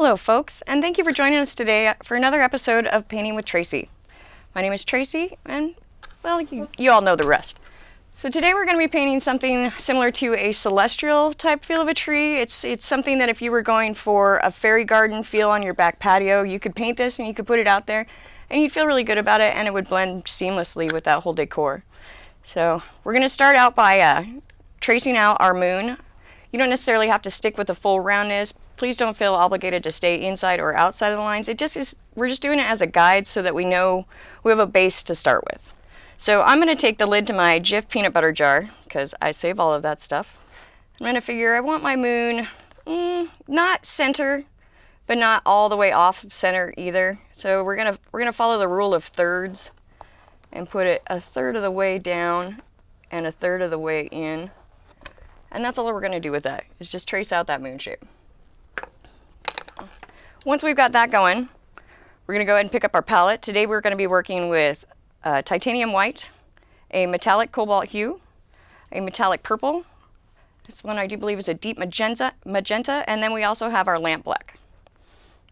Hello folks, and thank you for joining us today for another episode of Painting with Tracy. My name is Tracy, and well, you all know the rest. So today we're going to be painting something similar to a celestial type feel of a tree. It's something that if you were going for a fairy garden feel on your back patio, you could paint this and you could put it out there and you'd feel really good about it, and it would blend seamlessly with that whole decor. So we're going to start out by tracing out our moon. You don't necessarily have to stick with the full roundness. Please don't feel obligated to stay inside or outside of the lines. We're just doing it as a guide so that we know we have a base to start with. So I'm going to take the lid to my Jif peanut butter jar, because I save all of that stuff. I'm going to figure I want my moon not center, but not all the way off center either. So we're gonna follow the rule of thirds and put it a third of the way down and a third of the way in. And that's all we're going to do with that, is just trace out that moon shape. Once we've got that going, we're going to go ahead and pick up our palette. Today we're going to be working with titanium white, a metallic cobalt hue, a metallic purple. This one I do believe is a deep magenta, and then we also have our lamp black.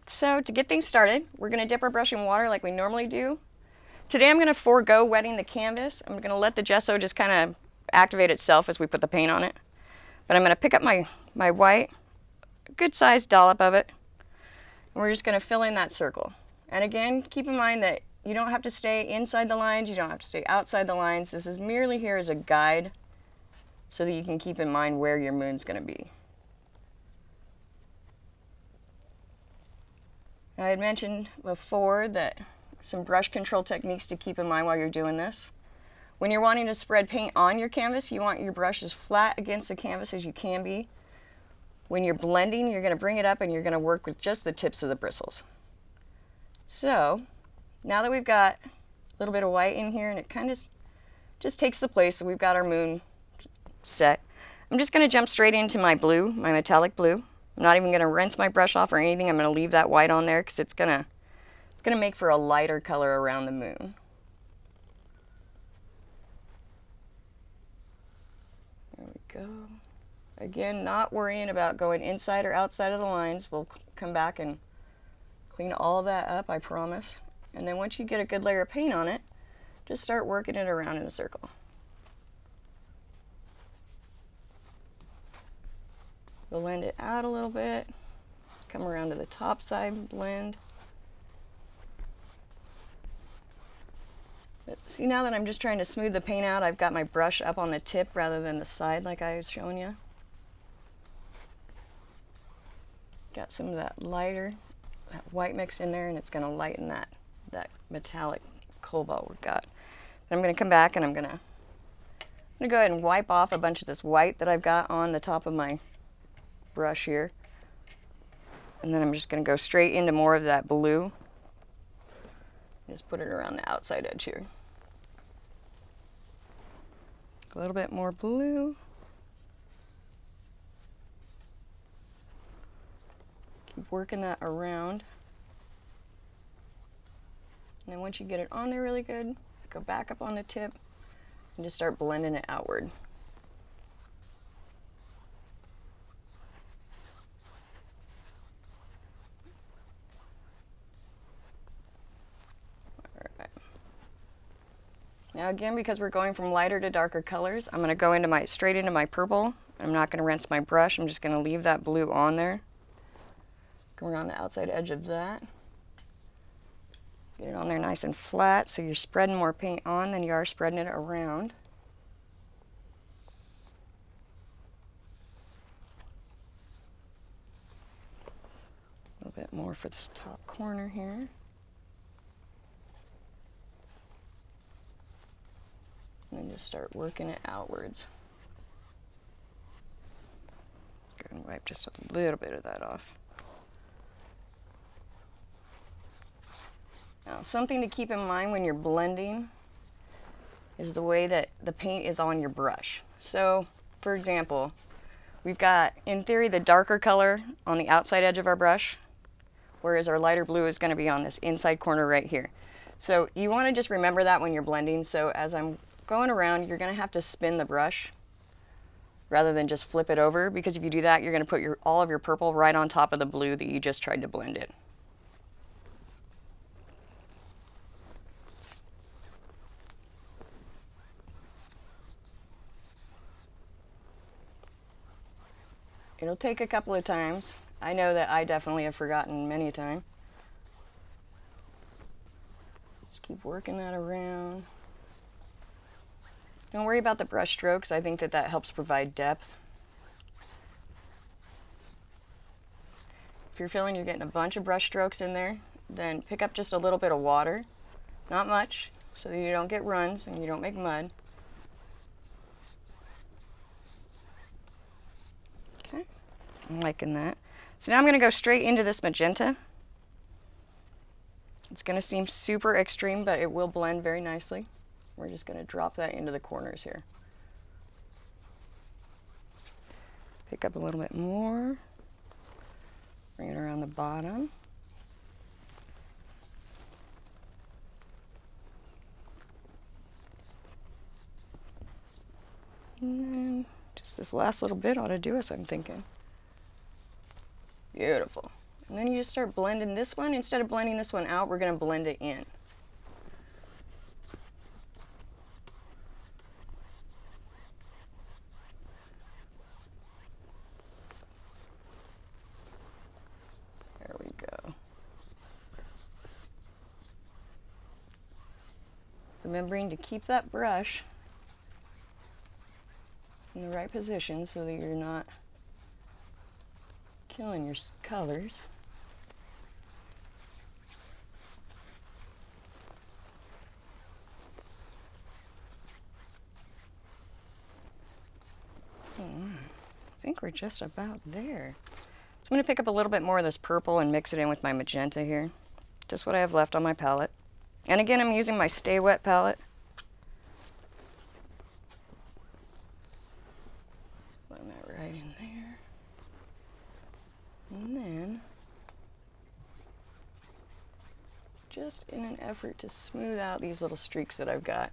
So to get things started, we're going to dip our brush in water like we normally do. Today I'm going to forego wetting the canvas. I'm going to let the gesso just kind of activate itself as we put the paint on it. But I'm going to pick up my white, a good sized dollop of it, and we're just going to fill in that circle. And again, keep in mind that you don't have to stay inside the lines, you don't have to stay outside the lines. This is merely here as a guide so that you can keep in mind where your moon's going to be. Now, I had mentioned before that some brush control techniques to keep in mind while you're doing this. When you're wanting to spread paint on your canvas, you want your brush as flat against the canvas as you can be. When you're blending, you're going to bring it up and you're going to work with just the tips of the bristles. So, now that we've got a little bit of white in here and it kind of just takes the place, so we've got our moon set, I'm just going to jump straight into my blue, my metallic blue. I'm not even going to rinse my brush off or anything. I'm going to leave that white on there because it's going to make for a lighter color around the moon. There we go. Again, not worrying about going inside or outside of the lines. We'll come back and clean all that up, I promise. And then once you get a good layer of paint on it, just start working it around in a circle. Blend it out a little bit. Come around to the top side, blend. But see, now that I'm just trying to smooth the paint out, I've got my brush up on the tip rather than the side like I was showing you. Got some of that lighter, that white mix in there, and it's going to lighten that metallic cobalt we've got. Then I'm going to come back and I'm going to go ahead and wipe off a bunch of this white that I've got on the top of my brush here. And then I'm just going to go straight into more of that blue. Just put it around the outside edge here. A little bit more blue. Keep working that around. And then once you get it on there really good, go back up on the tip and just start blending it outward. Now again, because we're going from lighter to darker colors, I'm going to go straight into my purple. I'm not going to rinse my brush. I'm just going to leave that blue on there. Go around the outside edge of that. Get it on there nice and flat so you're spreading more paint on than you are spreading it around. A little bit more for this top corner here. And then just start working it outwards. Go and wipe just a little bit of that off. Now, something to keep in mind when you're blending is the way that the paint is on your brush. So, for example, we've got, in theory, the darker color on the outside edge of our brush, whereas our lighter blue is going to be on this inside corner right here. So you want to just remember that when you're blending. So as I'm going around, you're going to have to spin the brush rather than just flip it over, because if you do that, you're going to put all of your purple right on top of the blue that you just tried to blend it. It'll take a couple of times. I know that I definitely have forgotten many a time. Just keep working that around. Don't worry about the brush strokes. I think that helps provide depth. If you're feeling you're getting a bunch of brush strokes in there, then pick up just a little bit of water, not much, so that you don't get runs and you don't make mud. Okay, I'm liking that. So now I'm going to go straight into this magenta. It's going to seem super extreme, but it will blend very nicely. We're just going to drop that into the corners here. Pick up a little bit more. Bring it around the bottom. And then just this last little bit ought to do us, I'm thinking. Beautiful. And then you just start blending this one. Instead of blending this one out, we're going to blend it in. There we go. Remembering to keep that brush in the right position so that you're not killing your colors. I think we're just about there. So I'm going to pick up a little bit more of this purple and mix it in with my magenta here. Just what I have left on my palette. And again, I'm using my Stay Wet palette. Put that right in there. And then, just in an effort to smooth out these little streaks that I've got,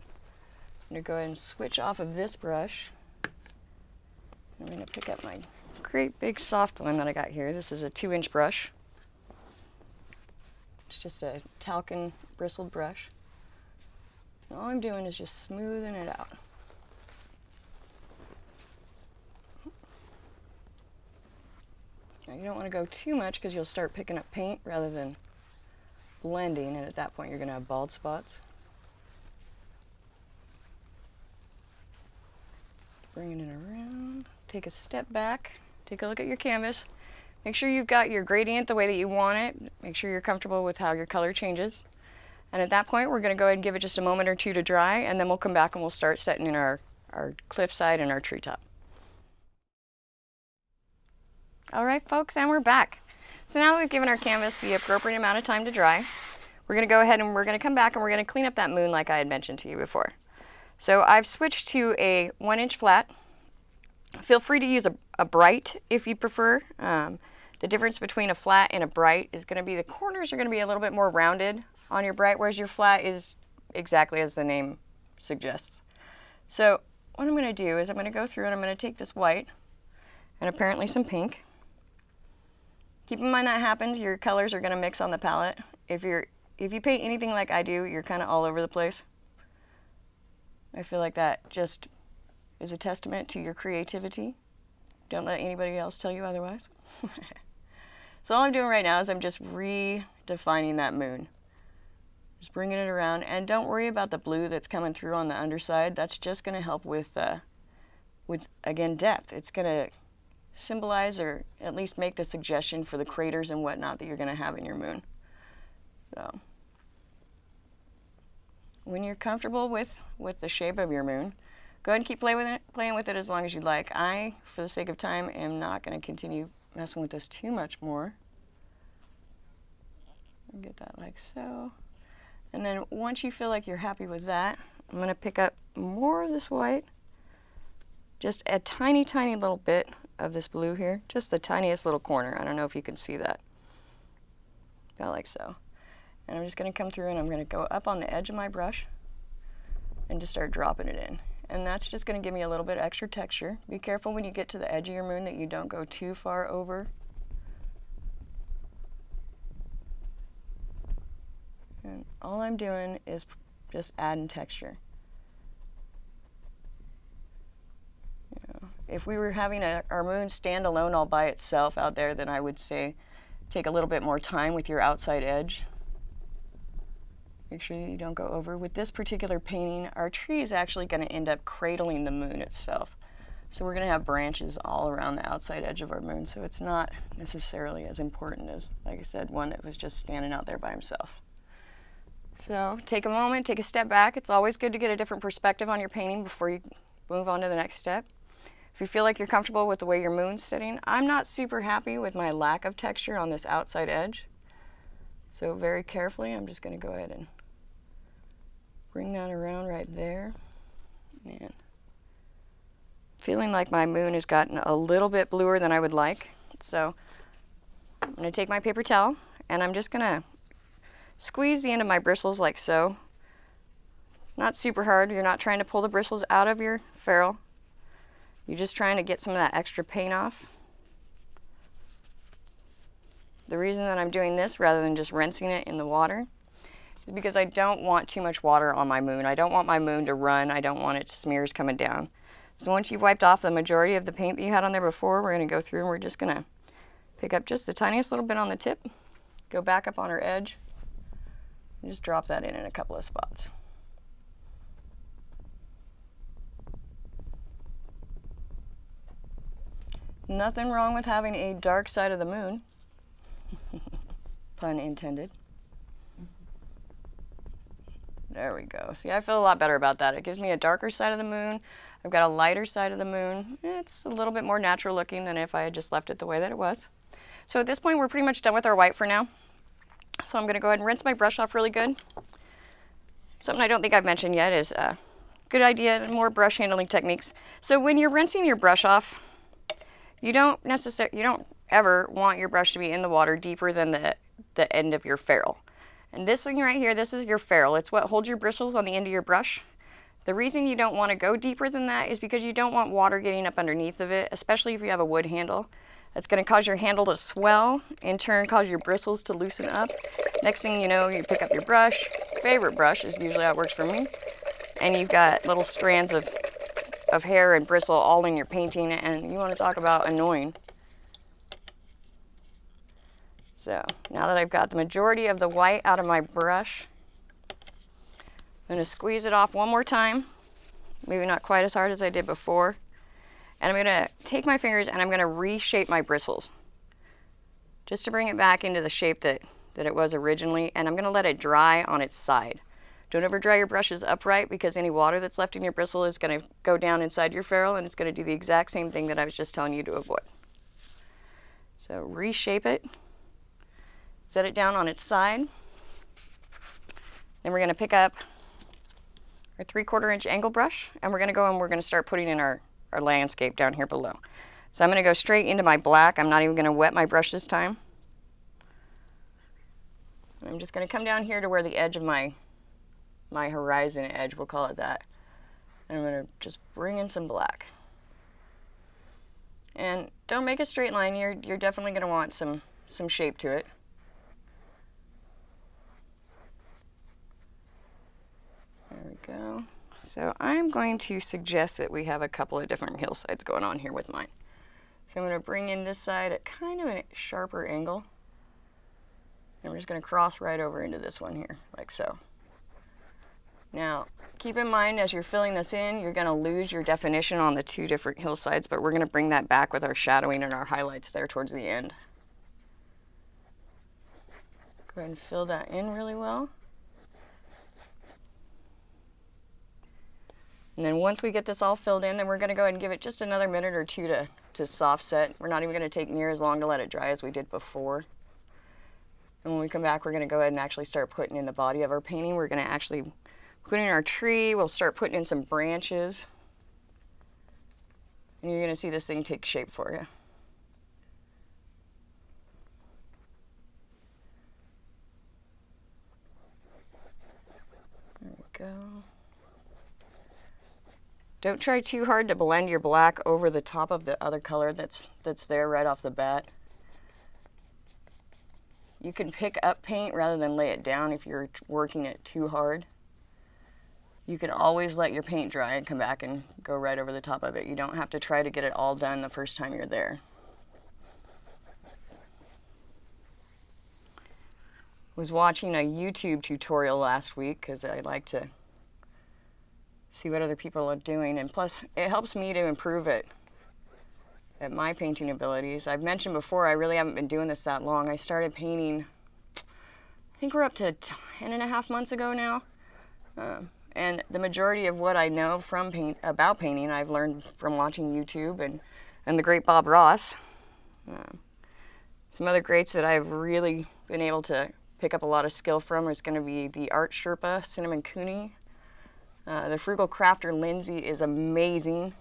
I'm going to go ahead and switch off of this brush. I'm going to pick up my great big soft one that I got here. This is a 2-inch brush. It's just a talcum bristled brush. And all I'm doing is just smoothing it out. Now you don't want to go too much because you'll start picking up paint rather than blending, and at that point you're going to have bald spots. Bringing it around. Take a step back. Take a look at your canvas. Make sure you've got your gradient the way that you want it. Make sure you're comfortable with how your color changes. And at that point, we're going to go ahead and give it just a moment or two to dry, and then we'll come back and we'll start setting in our cliffside and our treetop. All right, folks, and we're back. So now that we've given our canvas the appropriate amount of time to dry, we're going to go ahead and we're going to come back and we're going to clean up that moon like I had mentioned to you before. So I've switched to a 1-inch flat. Feel free to use a bright if you prefer. The difference between a flat and a bright is going to be the corners are going to be a little bit more rounded on your bright, whereas your flat is exactly as the name suggests. So what I'm going to do is I'm going to go through and I'm going to take this white and apparently some pink. Keep in mind that happens, your colors are going to mix on the palette. If you paint anything like I do, you're kind of all over the place. I feel like that just is a testament to your creativity. Don't let anybody else tell you otherwise. So all I'm doing right now is I'm just redefining that moon. Just bringing it around, and don't worry about the blue that's coming through on the underside. That's just going to help with again, depth. It's going to symbolize or at least make the suggestion for the craters and whatnot that you're going to have in your moon. So when you're comfortable with the shape of your moon, go ahead and keep playing with it as long as you like. I, for the sake of time, am not going to continue messing with this too much more. Get that like so. And then once you feel like you're happy with that, I'm going to pick up more of this white. Just a tiny, tiny little bit of this blue here. Just the tiniest little corner. I don't know if you can see that. About like so. And I'm just going to come through and I'm going to go up on the edge of my brush and just start dropping it in. And that's just going to give me a little bit extra texture. Be careful when you get to the edge of your moon that you don't go too far over. And all I'm doing is just adding texture. If we were having our moon stand alone all by itself out there, then I would say take a little bit more time with your outside edge. Make sure you don't go over. With this particular painting, our tree is actually going to end up cradling the moon itself. So we're going to have branches all around the outside edge of our moon, so it's not necessarily as important as, like I said, one that was just standing out there by himself. So take a moment, take a step back. It's always good to get a different perspective on your painting before you move on to the next step. If you feel like you're comfortable with the way your moon's sitting, I'm not super happy with my lack of texture on this outside edge. So very carefully, I'm just going to go ahead and bring that around right there. And feeling like my moon has gotten a little bit bluer than I would like. So I'm going to take my paper towel and I'm just going to squeeze the end of my bristles like so. Not super hard. You're not trying to pull the bristles out of your ferrule. You're just trying to get some of that extra paint off. The reason that I'm doing this rather than just rinsing it in the water is because I don't want too much water on my moon. I don't want my moon to run. I don't want it to smears coming down. So once you've wiped off the majority of the paint that you had on there before, we're going to go through and we're just going to pick up just the tiniest little bit on the tip, go back up on our edge, and just drop that in a couple of spots. Nothing wrong with having a dark side of the moon. Pun intended. There we go. See, I feel a lot better about that. It gives me a darker side of the moon. I've got a lighter side of the moon. It's a little bit more natural looking than if I had just left it the way that it was. So at this point, we're pretty much done with our white for now. So I'm going to go ahead and rinse my brush off really good. Something I don't think I've mentioned yet is a good idea, more brush handling techniques. So when you're rinsing your brush off, you don't ever want your brush to be in the water deeper than the end of your ferrule. And this thing right here, this is your ferrule. It's what holds your bristles on the end of your brush. The reason you don't want to go deeper than that is because you don't want water getting up underneath of it, especially if you have a wood handle. That's going to cause your handle to swell, in turn cause your bristles to loosen up. Next thing you know, you pick up your brush. Favorite brush is usually how it works for me. And you've got little strands of hair and bristle all in your painting, and you want to talk about annoying. So now that I've got the majority of the white out of my brush, I'm going to squeeze it off one more time, maybe not quite as hard as I did before, and I'm going to take my fingers and I'm going to reshape my bristles just to bring it back into the shape that it was originally, and I'm going to let it dry on its side. Don't ever dry your brushes upright because any water that's left in your bristle is going to go down inside your ferrule and it's going to do the exact same thing that I was just telling you to avoid. So reshape it, set it down on its side. Then we're going to pick up our 3/4 inch angle brush and we're going to go and we're going to start putting in our landscape down here below. So I'm going to go straight into my black. I'm not even going to wet my brush this time. I'm just going to come down here to where the edge of my horizon edge, we'll call it that. And I'm going to just bring in some black. And don't make a straight line. You're definitely going to want some shape to it. There we go. So I'm going to suggest that we have a couple of different hillsides going on here with mine. So I'm going to bring in this side at kind of a sharper angle. And we're just going to cross right over into this one here, like so. Now, keep in mind as you're filling this in, you're going to lose your definition on the two different hillsides, but we're going to bring that back with our shadowing and our highlights there towards the end. Go ahead and fill that in really well. And then once we get this all filled in, then we're going to go ahead and give it just another minute or two to soft set. We're not even going to take near as long to let it dry as we did before. And when we come back, we're going to go ahead and actually start putting in the body of our painting. We're going to actually put in our tree. We'll start putting in some branches. And you're going to see this thing take shape for you. There we go. Don't try too hard to blend your black over the top of the other color that's there right off the bat. You can pick up paint rather than lay it down if you're working it too hard. You can always let your paint dry and come back and go right over the top of it. You don't have to try to get it all done the first time you're there. Was watching a YouTube tutorial last week because I like to see what other people are doing, and plus it helps me to improve at my painting abilities. I've mentioned before I really haven't been doing this that long. I started painting, I think we're up to 10.5 months ago now, and the majority of what I know from about painting I've learned from watching YouTube and the great Bob Ross. Some other greats that I've really been able to pick up a lot of skill from is going to be the Art Sherpa Cinnamon Cooney. The Frugal Crafter Lindsay is amazing,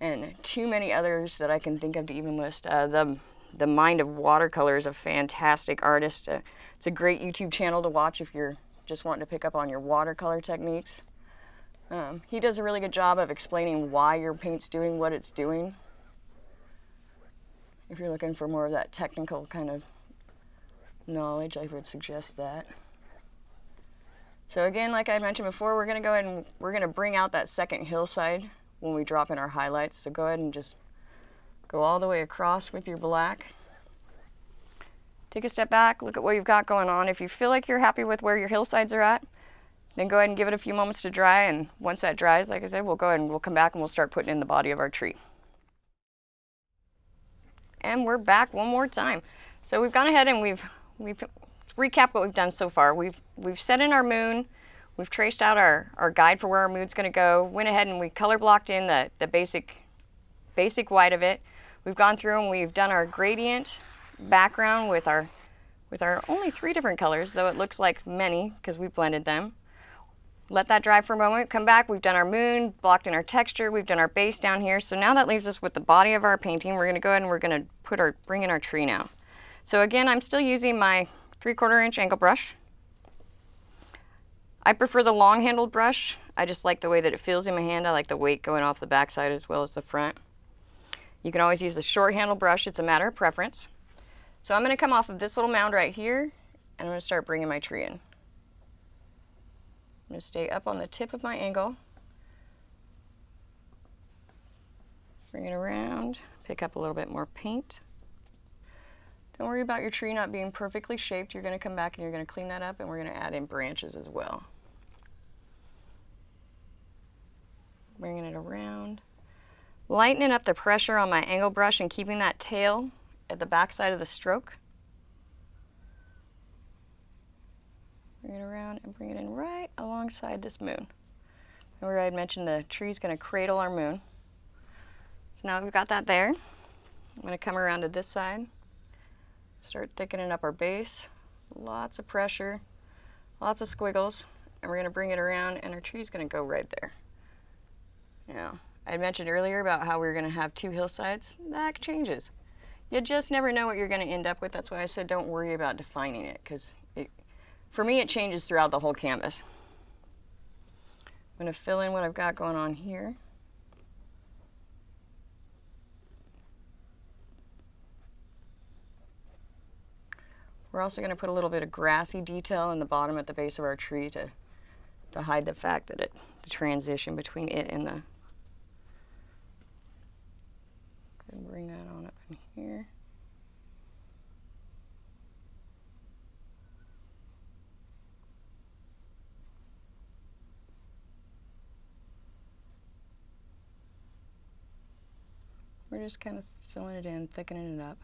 and too many others that I can think of to even list. The Mind of Watercolor is a fantastic artist. It's a great YouTube channel to watch if you're just wanting to pick up on your watercolor techniques. He does a really good job of explaining why your paint's doing what it's doing. If you're looking for more of that technical kind of knowledge, I would suggest that. So again, like I mentioned before, we're going to go ahead and we're going to bring out that second hillside when we drop in our highlights. So go ahead and just go all the way across with your black. Take a step back, look at what you've got going on. If you feel like you're happy with where your hillsides are at, then go ahead and give it a few moments to dry, and once that dries, like I said, we'll go ahead and we'll come back and we'll start putting in the body of our tree. And we're back one more time. So we've gone ahead and we've recap what we've done so far. We've set in our moon, we've traced out our guide for where our moon's going to go, went ahead and we color blocked in the basic white of it. We've gone through and we've done our gradient background with our only 3 different colors, though it looks like many because we blended them. Let that dry for a moment, come back, we've done our moon, blocked in our texture, we've done our base down here. So now that leaves us with the body of our painting. We're going to go ahead and we're going to bring in our tree now. So again, I'm still using my 3/4 inch angle brush. I prefer the long handled brush. I just like the way that it feels in my hand. I like the weight going off the backside as well as the front. You can always use the short handled brush. It's a matter of preference. So I'm going to come off of this little mound right here, and I'm going to start bringing my tree in. I'm going to stay up on the tip of my angle. Bring it around, pick up a little bit more paint. Don't worry about your tree not being perfectly shaped. You're going to come back and you're going to clean that up, and we're going to add in branches as well. Bringing it around. Lightening up the pressure on my angle brush and keeping that tail at the back side of the stroke. Bring it around and bring it in right alongside this moon. Remember I had mentioned the tree's going to cradle our moon. So now we've got that there. I'm going to come around to this side. Start thickening up our base. Lots of pressure, lots of squiggles, and we're going to bring it around, and our tree's going to go right there. Now, I had mentioned earlier about how we were going to have 2 hillsides. That changes. You just never know what you're going to end up with. That's why I said don't worry about defining it, because for me it changes throughout the whole canvas. I'm going to fill in what I've got going on here. We're also going to put a little bit of grassy detail in the bottom at the base of our tree to hide the fact that the transition between it and the. Bring that on up in here. We're just kind of filling it in, thickening it up.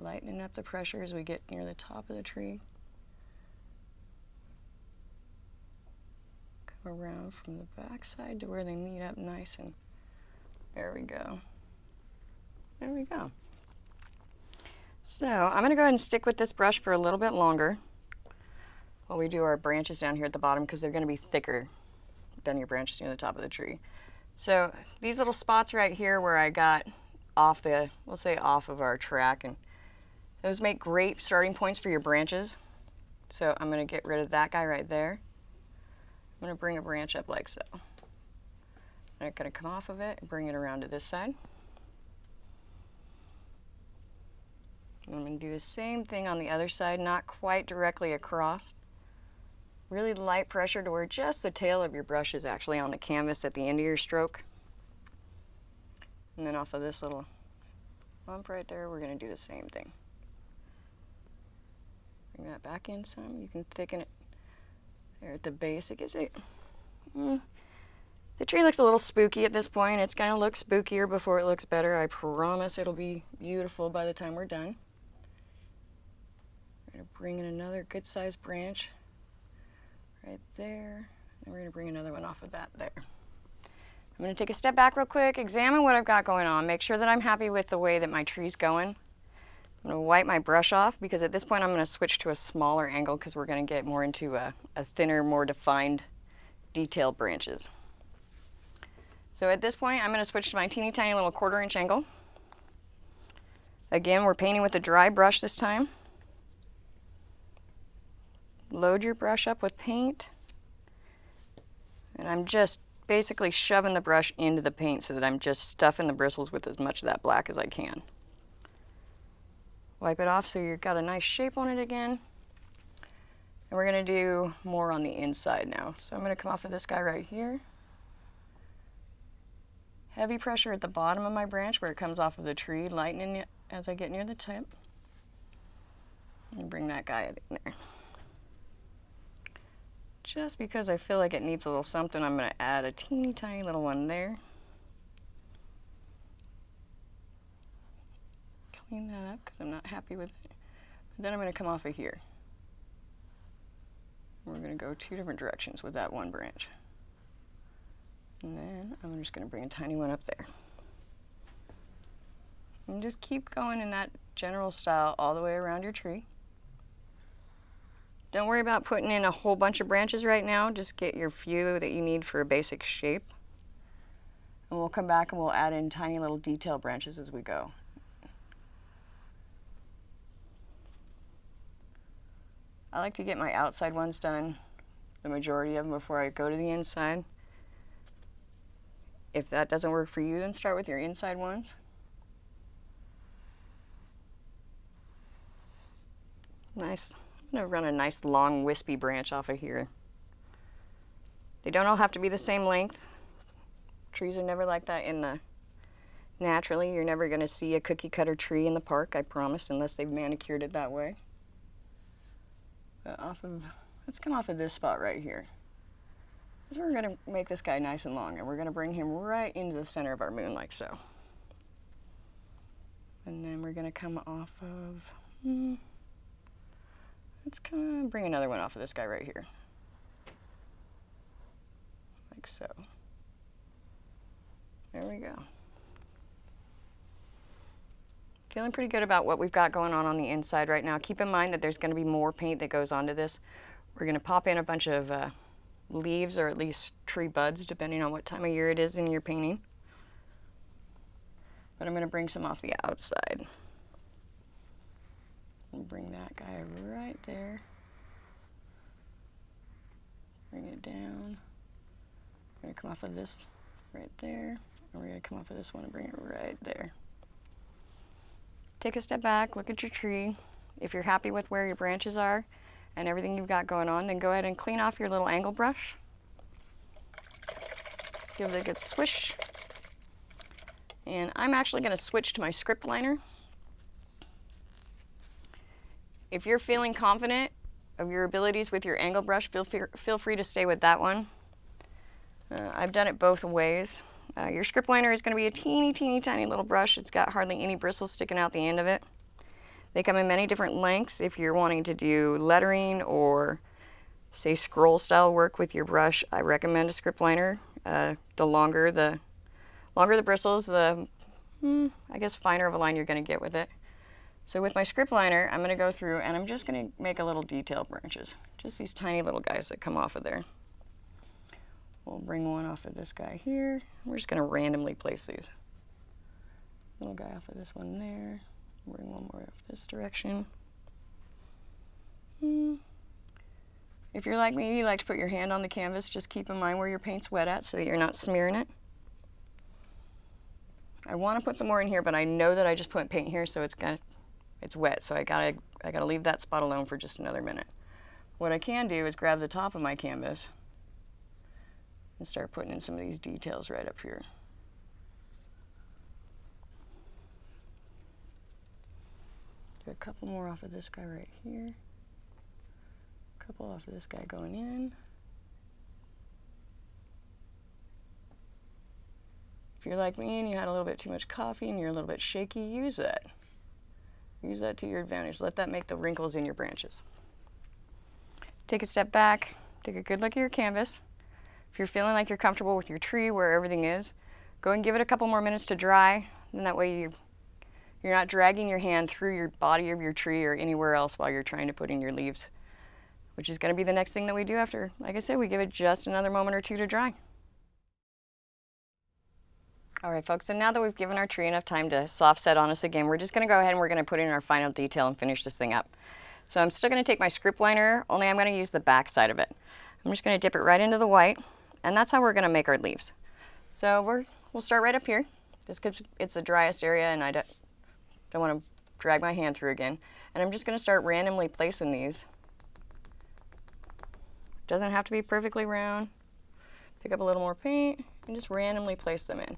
Lightening up the pressure as we get near the top of the tree. Come around from the back side to where they meet up nice, and there we go. There we go. So I'm going to go ahead and stick with this brush for a little bit longer while we do our branches down here at the bottom, because they're going to be thicker than your branches near the top of the tree. So these little spots right here where I got off the, we'll say off of our track, and those make great starting points for your branches. So I'm going to get rid of that guy right there. I'm going to bring a branch up like so. I'm going to come off of it and bring it around to this side. I'm going to do the same thing on the other side, not quite directly across. Really light pressure to where just the tail of your brush is actually on the canvas at the end of your stroke. And then off of this little bump right there, we're going to do the same thing. Bring that back in some. You can thicken it there at the base. It gives it... The tree looks a little spooky at this point. It's going to look spookier before it looks better. I promise it'll be beautiful by the time we're done. We're going to bring in another good-sized branch right there. And we're going to bring another one off of that there. I'm going to take a step back real quick, examine what I've got going on, make sure that I'm happy with the way that my tree's going. I'm going to wipe my brush off because at this point I'm going to switch to a smaller angle because we're going to get more into a thinner, more defined, detailed branches. So at this point I'm going to switch to my teeny tiny little 1/4 inch angle. Again, we're painting with a dry brush this time. Load your brush up with paint. And I'm just basically shoving the brush into the paint so that I'm just stuffing the bristles with as much of that black as I can. Wipe it off so you've got a nice shape on it again. And we're going to do more on the inside now. So I'm going to come off of this guy right here. Heavy pressure at the bottom of my branch where it comes off of the tree, lightening it as I get near the tip. And bring that guy in there. Just because I feel like it needs a little something, I'm going to add a teeny tiny little one there. Clean that up because I'm not happy with it. But then I'm going to come off of here. We're going to go 2 different directions with that one branch. And then I'm just going to bring a tiny one up there. And just keep going in that general style all the way around your tree. Don't worry about putting in a whole bunch of branches right now. Just get your few that you need for a basic shape. And we'll come back and we'll add in tiny little detail branches as we go. I like to get my outside ones done, the majority of them, before I go to the inside. If that doesn't work for you, then start with your inside ones. Nice. I'm going to run a nice long wispy branch off of here. They don't all have to be the same length. Trees are never like that naturally. You're never going to see a cookie cutter tree in the park, I promise, unless they've manicured it that way. But let's come off of this spot right here. So we're going to make this guy nice and long, and we're going to bring him right into the center of our moon like so. And then we're going to come off of... Let's kind of bring another one off of this guy right here. Like so. There we go. Feeling pretty good about what we've got going on the inside right now. Keep in mind that there's going to be more paint that goes onto this. We're going to pop in a bunch of leaves, or at least tree buds, depending on what time of year it is in your painting. But I'm going to bring some off the outside. And bring that guy right there. Bring it down. We're going to come off of this right there. And we're going to come off of this one and bring it right there. Take a step back, look at your tree. If you're happy with where your branches are and everything you've got going on, then go ahead and clean off your little angle brush. Give it a good swish. And I'm actually going to switch to my script liner. If you're feeling confident of your abilities with your angle brush, feel free to stay with that one. I've done it both ways. Your script liner is going to be a teeny tiny little brush. It's got hardly any bristles sticking out the end of it. They come in many different lengths. If you're wanting to do lettering or say scroll style work with your brush, I recommend a script liner. The longer the bristles, the I guess finer of a line you're going to get with it. So with my script liner, I'm going to go through and I'm just going to make a little detail branches. Just these tiny little guys that come off of there. We'll bring one off of this guy here. We're just going to randomly place these. Little guy off of this one there. Bring one more off this direction. If you're like me, you like to put your hand on the canvas, just keep in mind where your paint's wet at so that you're not smearing it. I want to put some more in here, but I know that I just put paint here, so it's wet, so I gotta leave that spot alone for just another minute. What I can do is grab the top of my canvas and start putting in some of these details right up here. Do a couple more off of this guy right here. A couple off of this guy going in. If you're like me and you had a little bit too much coffee and you're a little bit shaky, use that. Use that to your advantage. Let that make the wrinkles in your branches. Take a step back, take a good look at your canvas. If you're feeling like you're comfortable with your tree where everything is, go and give it a couple more minutes to dry, and that way you're not dragging your hand through your body of your tree or anywhere else while you're trying to put in your leaves, which is going to be the next thing that we do after, like I said, we give it just another moment or two to dry. All right, folks, and now that we've given our tree enough time to soft set on us again, we're just going to go ahead and we're going to put in our final detail and finish this thing up. So I'm still going to take my script liner, only I'm going to use the back side of it. I'm just going to dip it right into the white, and that's how we're going to make our leaves. So we'll start right up here, just because it's the driest area and I don't want to drag my hand through again. And I'm just going to start randomly placing these. Doesn't have to be perfectly round. Pick up a little more paint and just randomly place them in.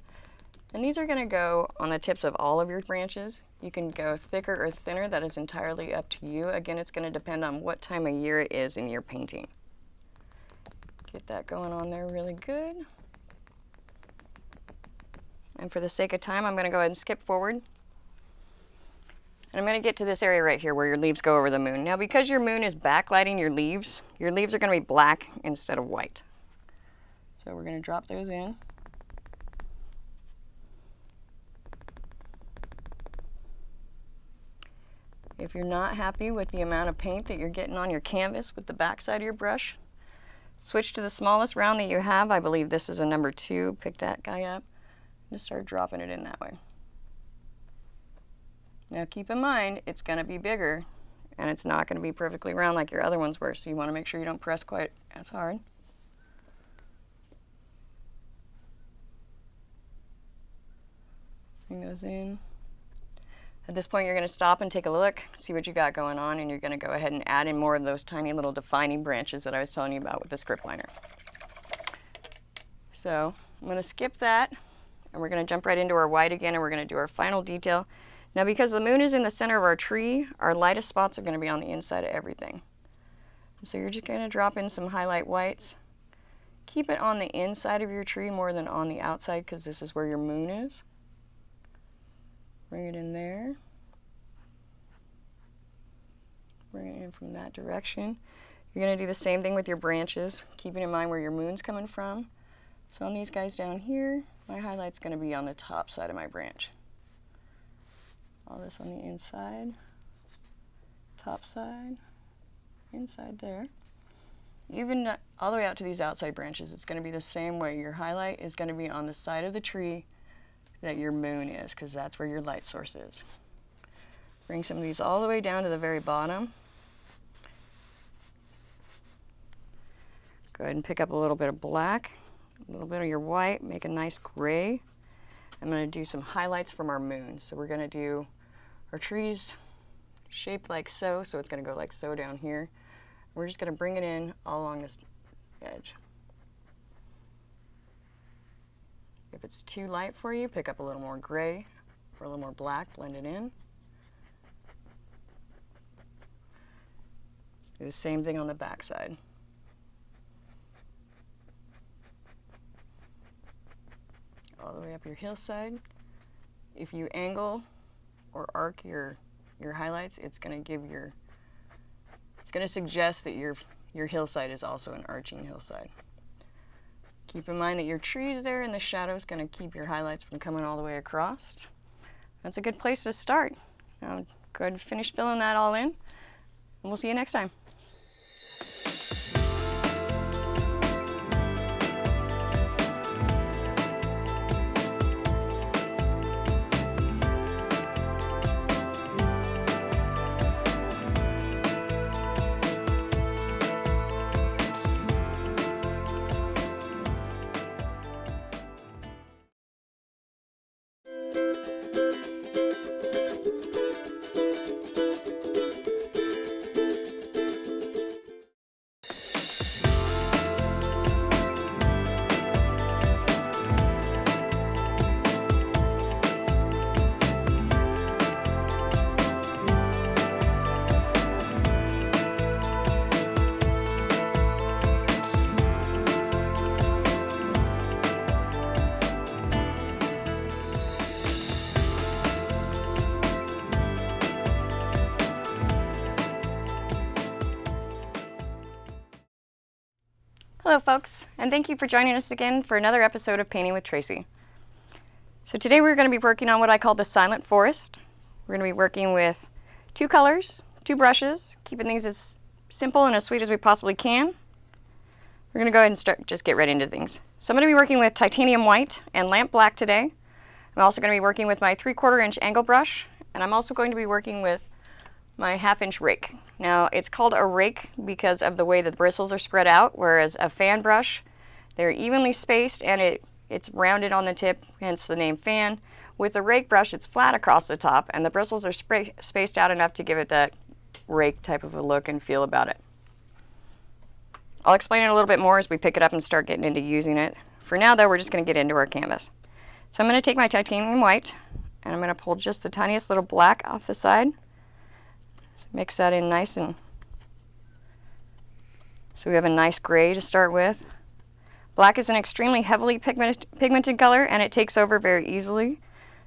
And these are going to go on the tips of all of your branches. You can go thicker or thinner, that is entirely up to you. Again, it's going to depend on what time of year it is in your painting. Get that going on there really good. And for the sake of time, I'm going to go ahead and skip forward. And I'm going to get to this area right here where your leaves go over the moon. Now, because your moon is backlighting your leaves are going to be black instead of white. So we're going to drop those in. If you're not happy with the amount of paint that you're getting on your canvas with the back side of your brush, switch to the smallest round that you have. I believe this is a number 2. Pick that guy up. Just start dropping it in that way. Now keep in mind, it's going to be bigger, and it's not going to be perfectly round like your other ones were, so you want to make sure you don't press quite as hard. Bring those in. At this point, you're going to stop and take a look, see what you got going on, and you're going to go ahead and add in more of those tiny little defining branches that I was telling you about with the script liner. So I'm going to skip that, and we're going to jump right into our white again, and we're going to do our final detail. Now, because the moon is in the center of our tree, our lightest spots are going to be on the inside of everything. So you're just going to drop in some highlight whites. Keep it on the inside of your tree more than on the outside, because this is where your moon is. Bring it in there. Bring it in from that direction. You're going to do the same thing with your branches, keeping in mind where your moon's coming from. So on these guys down here, my highlight's going to be on the top side of my branch. All this on the inside, top side, inside there. Even all the way out to these outside branches, it's going to be the same way. Your highlight is going to be on the side of the tree that your moon is, because that's where your light source is. Bring some of these all the way down to the very bottom. Go ahead and pick up a little bit of black, a little bit of your white, make a nice gray. I'm going to do some highlights from our moon. So we're going to do our trees shaped like so, so it's going to go like so down here. We're just going to bring it in all along this edge. If it's too light for you, pick up a little more gray or a little more black, blend it in. Do the same thing on the back side. All the way up your hillside. If you angle or arc your highlights, it's going to suggest that your hillside is also an arching hillside. Keep in mind that your trees there in the shadow is going to keep your highlights from coming all the way across. That's a good place to start. Now go ahead and finish filling that all in, and we'll see you next time. Hello folks, and thank you for joining us again for another episode of Painting with Traci. So today we're going to be working on what I call the silent forest. We're going to be working with 2 colors, 2 brushes, keeping these as simple and as sweet as we possibly can. We're going to go ahead and just get right into things. So I'm going to be working with titanium white and lamp black today. I'm also going to be working with my 3/4 inch angle brush, and I'm also going to be working with my 1/2 inch rake. Now it's called a rake because of the way that the bristles are spread out, whereas a fan brush, they're evenly spaced and it's rounded on the tip, hence the name fan. With a rake brush, it's flat across the top and the bristles are spaced out enough to give it that rake type of a look and feel about it. I'll explain it a little bit more as we pick it up and start getting into using it. For now though, we're just going to get into our canvas. So I'm going to take my titanium white and I'm going to pull just the tiniest little black off the side. Mix that in nice, and so we have a nice gray to start with. Black is an extremely heavily pigmented color and it takes over very easily.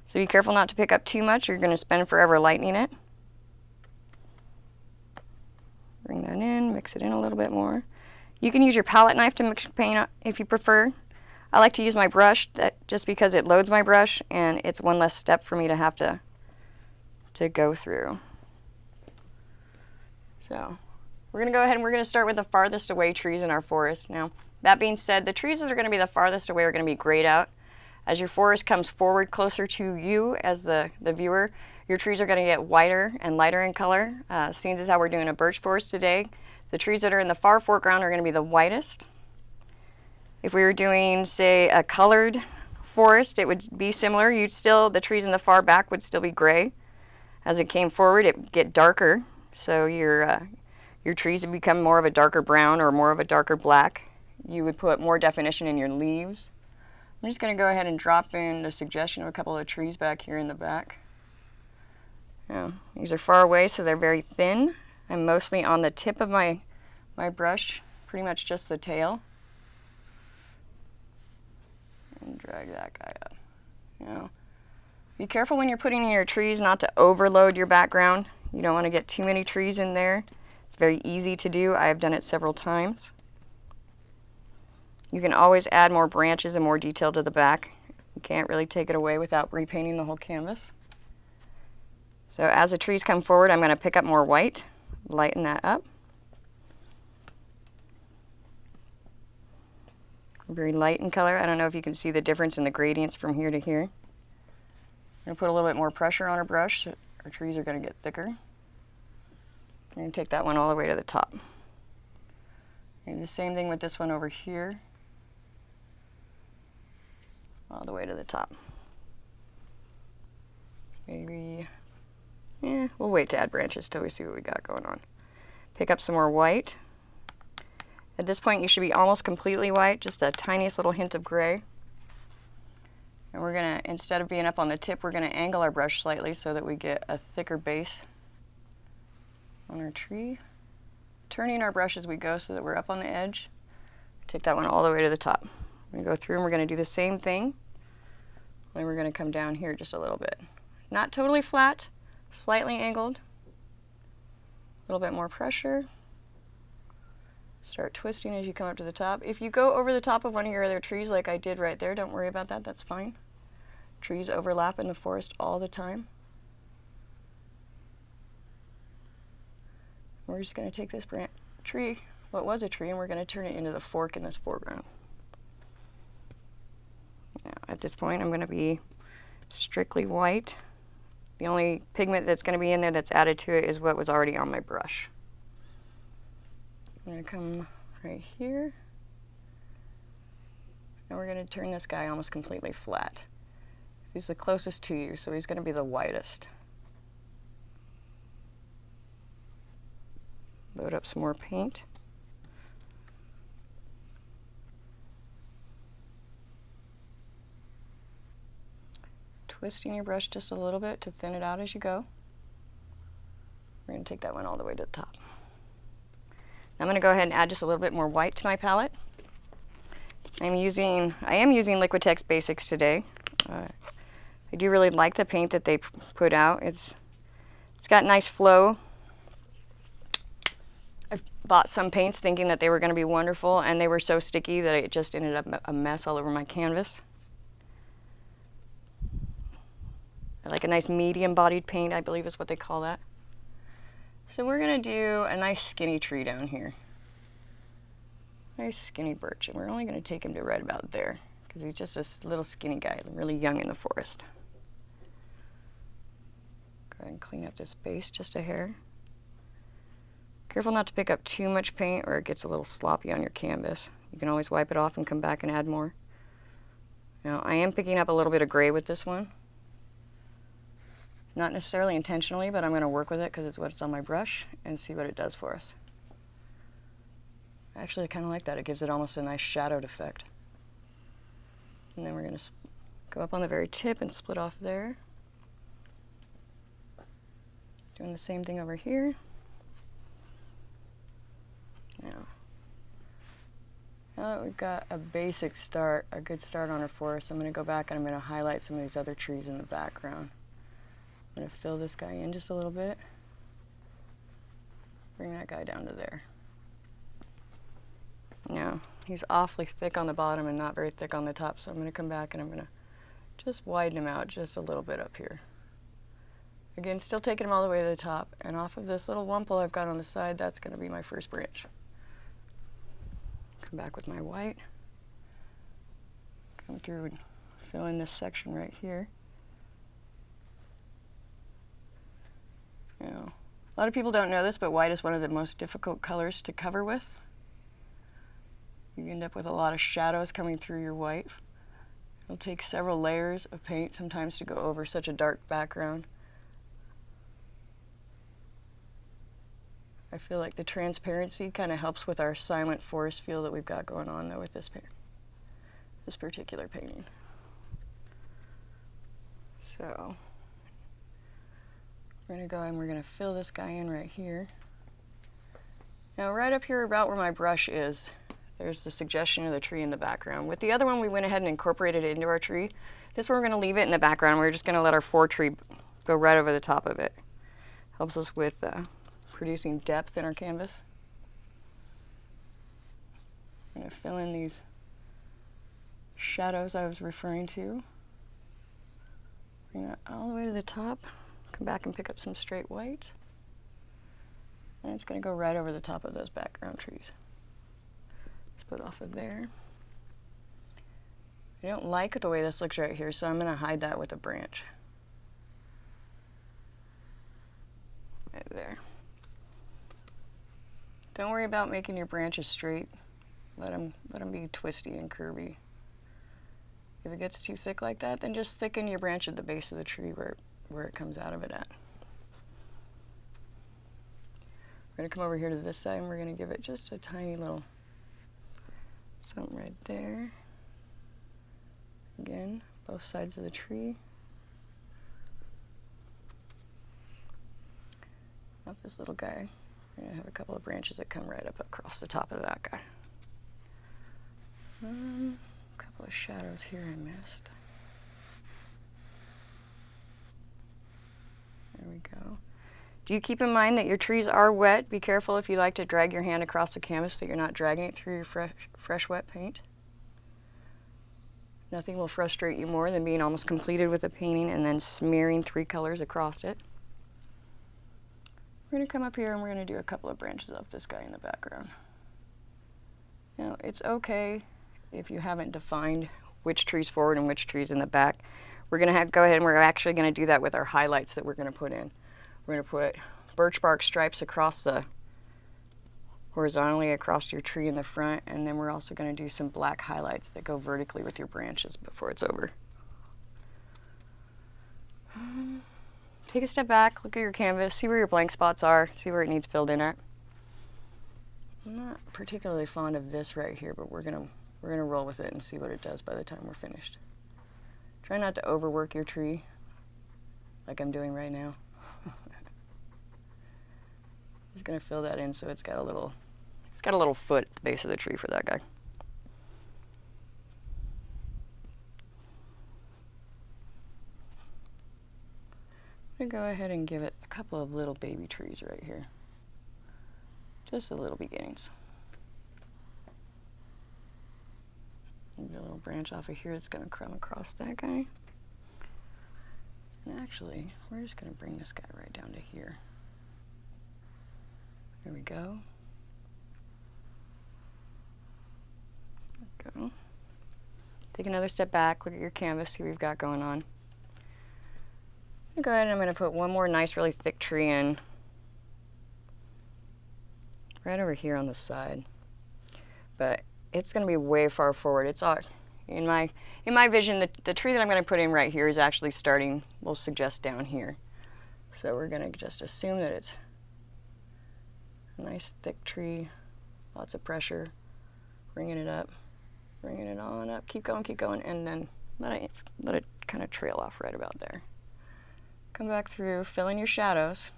So be careful not to pick up too much or you're going to spend forever lightening it. Bring that in, mix it in a little bit more. You can use your palette knife to mix paint if you prefer. I like to use my brush just because it loads my brush and it's one less step for me to have to go through. So we're going to go ahead and we're going to start with the farthest away trees in our forest. Now, that being said, the trees that are going to be the farthest away are going to be grayed out. As your forest comes forward closer to you as the viewer, your trees are going to get whiter and lighter in color. Seeing as how we're doing a birch forest today, the trees that are in the far foreground are going to be the whitest. If we were doing, say, a colored forest, it would be similar. The trees in the far back would still be gray. As it came forward, it would get darker. So your trees would become more of a darker brown or more of a darker black. You would put more definition in your leaves. I'm just going to go ahead and drop in a suggestion of a couple of trees back here in the back. Now, these are far away, so they're very thin. I'm mostly on the tip of my brush, pretty much just the tail. And drag that guy up. Now, be careful when you're putting in your trees not to overload your background. You don't want to get too many trees in there. It's very easy to do. I have done it several times. You can always add more branches and more detail to the back. You can't really take it away without repainting the whole canvas. So as the trees come forward, I'm going to pick up more white, lighten that up. Very light in color. I don't know if you can see the difference in the gradients from here to here. I'm going to put a little bit more pressure on our brush. Our trees are going to get thicker. I'm going to take that one all the way to the top. And the same thing with this one over here. All the way to the top. Maybe, we'll wait to add branches till we see what we got going on. Pick up some more white. At this point you should be almost completely white, just a tiniest little hint of gray. And we're going to, instead of being up on the tip, we're going to angle our brush slightly so that we get a thicker base on our tree. Turning our brush as we go so that we're up on the edge. Take that one all the way to the top. We're going to go through and we're going to do the same thing. Then we're going to come down here just a little bit. Not totally flat, slightly angled. A little bit more pressure. Start twisting as you come up to the top. If you go over the top of one of your other trees like I did right there, don't worry about that, that's fine. Trees overlap in the forest all the time. We're just going to take this tree, what was a tree, and we're going to turn it into the fork in this foreground. Now, at this point, I'm going to be strictly white. The only pigment that's going to be in there that's added to it is what was already on my brush. I'm going to come right here, and we're going to turn this guy almost completely flat. He's the closest to you, so he's going to be the whitest. Load up some more paint. Twisting your brush just a little bit to thin it out as you go. We're going to take that one all the way to the top. Now I'm going to go ahead and add just a little bit more white to my palette. I am using Liquitex Basics today. I do really like the paint that they put out. It's got nice flow. bought some paints thinking that they were going to be wonderful, and they were so sticky that it just ended up a mess all over my canvas. I like a nice medium-bodied paint, I believe is what they call that. So we're going to do a nice skinny tree down here. Nice skinny birch, and we're only going to take him to right about there because he's just this little skinny guy, really young in the forest. Go ahead and clean up this base just a hair. Careful not to pick up too much paint or it gets a little sloppy on your canvas. You can always wipe it off and come back and add more. Now I am picking up a little bit of gray with this one. Not necessarily intentionally, but I'm going to work with it because it's what's on my brush and see what it does for us. Actually, I kind of like that. It gives it almost a nice shadowed effect. And then we're going to go up on the very tip and split off there. Doing the same thing over here. Now that we've got a basic start, a good start on our forest, I'm going to go back and I'm going to highlight some of these other trees in the background. I'm going to fill this guy in just a little bit. Bring that guy down to there. Now, he's awfully thick on the bottom and not very thick on the top, so I'm going to come back and I'm going to just widen him out just a little bit up here. Again, still taking him all the way to the top, and off of this little wumple I've got on the side, that's going to be my first branch. Come back with my white. Come through and fill in this section right here. Now, a lot of people don't know this, but white is one of the most difficult colors to cover with. You end up with a lot of shadows coming through your white. It'll take several layers of paint sometimes to go over such a dark background. I feel like the transparency kind of helps with our silent forest feel that we've got going on though with this particular painting. So we're going to go and we're going to fill this guy in right here. Now right up here about where my brush is, there's the suggestion of the tree in the background. With the other one we went ahead and incorporated it into our tree. This one we're going to leave it in the background. We're just going to let our foretree go right over the top of it. Helps us with producing depth in our canvas. I'm going to fill in these shadows I was referring to. Bring that all the way to the top. Come back and pick up some straight white. And it's going to go right over the top of those background trees. Split off of there. I don't like the way this looks right here, so I'm going to hide that with a branch. Right there. Don't worry about making your branches straight. Let them be twisty and curvy. If it gets too thick like that, then just thicken your branch at the base of the tree where it comes out of it at. We're going to come over here to this side and we're going to give it just a tiny little something right there. Again, both sides of the tree. Up this little guy. We're going to have a couple of branches that come right up across the top of that guy. A couple of shadows here I missed. There we go. Do you keep in mind that your trees are wet? Be careful if you like to drag your hand across the canvas that you're not dragging it through your fresh wet paint. Nothing will frustrate you more than being almost completed with a painting and then smearing 3 colors across it. We're going to come up here and we're going to do a couple of branches off this guy in the background. Now, it's okay if you haven't defined which tree's forward and which tree's in the back. We're going to go ahead and we're actually going to do that with our highlights that we're going to put in. We're going to put birch bark stripes across horizontally across your tree in the front, and then we're also going to do some black highlights that go vertically with your branches before it's over. Take a step back, look at your canvas, see where your blank spots are, see where it needs filled in at. I'm not particularly fond of this right here, but we're gonna roll with it and see what it does by the time we're finished. Try not to overwork your tree like I'm doing right now. Just gonna fill that in so it's got a little foot at the base of the tree for that guy. I'm going to go ahead and give it a couple of little baby trees right here. Just the little beginnings. Maybe a little branch off of here that's going to come across that guy. And actually, we're just going to bring this guy right down to here. There we go. There we go. Take another step back, look at your canvas, see what we've got going on. I'm going to go ahead and I'm going to put one more nice, really thick tree in. Right over here on the side. But it's going to be way far forward. It's all, in my vision, the tree that I'm going to put in right here is actually starting, we'll suggest down here. So we're going to just assume that it's a nice thick tree, lots of pressure, bringing it up, bringing it on up, keep going, and then let it kind of trail off right about there. Come back through, fill in your shadows.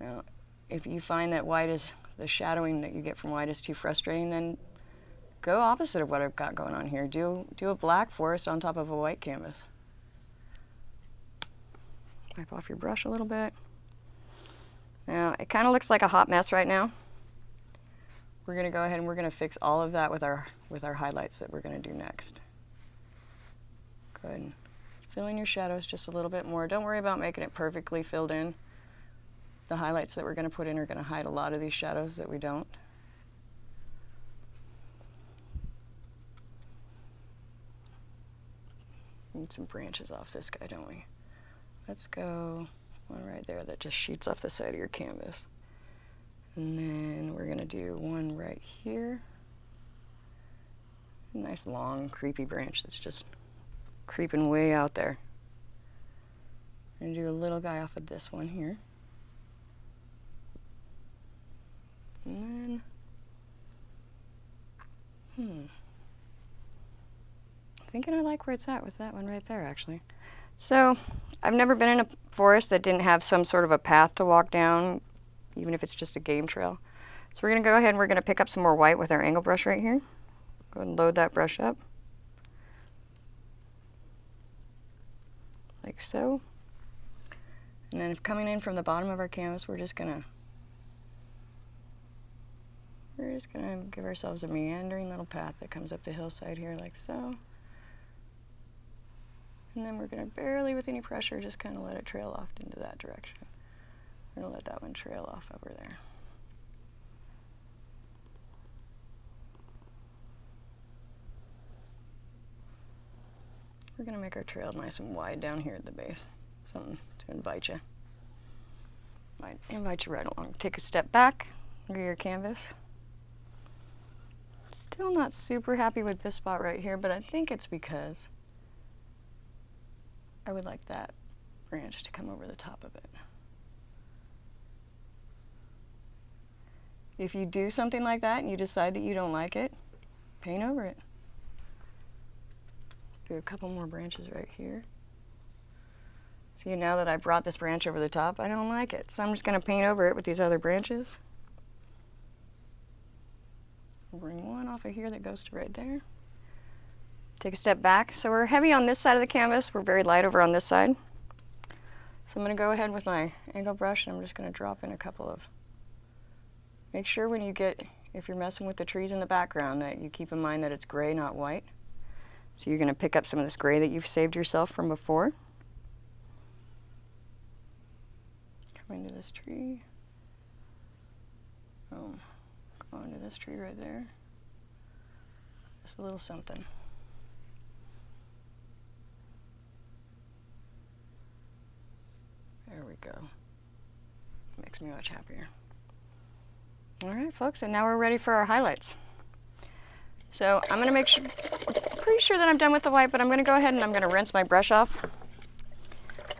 Now, if you find that white is, the shadowing that you get from white is too frustrating, then go opposite of what I've got going on here. Do a black forest on top of a white canvas. Wipe off your brush a little bit. Now, it kind of looks like a hot mess right now. We're going to go ahead and we're going to fix all of that with our highlights that we're going to do next. Go ahead and fill in your shadows just a little bit more. Don't worry about making it perfectly filled in. The highlights that we're going to put in are going to hide a lot of these shadows that we don't. Need some branches off this guy, don't we? Let's go one right there that just shoots off the side of your canvas. And then we're going to do one right here. A nice long creepy branch that's just creeping way out there. I'm going to do a little guy off of this one here. And then, thinking I like where it's at with that one right there, actually. So, I've never been in a forest that didn't have some sort of a path to walk down, even if it's just a game trail. So we're going to go ahead and we're going to pick up some more white with our angle brush right here. Go ahead and load that brush up. Like so. And then coming in from the bottom of our canvas, we're just going to give ourselves a meandering little path that comes up the hillside here like so. And then we're going to barely, with any pressure, just kind of let it trail off into that direction. We're going to let that one trail off over there. We're going to make our trail nice and wide down here at the base. Something to invite you. Might invite you right along. Take a step back, look at your canvas. Still not super happy with this spot right here, but I think it's because I would like that branch to come over the top of it. If you do something like that and you decide that you don't like it, paint over it. Do a couple more branches right here. See, now that I brought this branch over the top, I don't like it. So I'm just going to paint over it with these other branches. Bring one off of here that goes to right there. Take a step back. So we're heavy on this side of the canvas. We're very light over on this side. So I'm going to go ahead with my angle brush and I'm just going to drop in a couple of. Make sure when you get, if you're messing with the trees in the background, that you keep in mind that it's gray, not white. So you're going to pick up some of this gray that you've saved yourself from before. Come into this tree. Oh, go into this tree right there. Just a little something. There we go. Makes me much happier. All right, folks, and now we're ready for our highlights. So I'm going to make sure, pretty sure that I'm done with the white, but I'm going to go ahead and I'm going to rinse my brush off.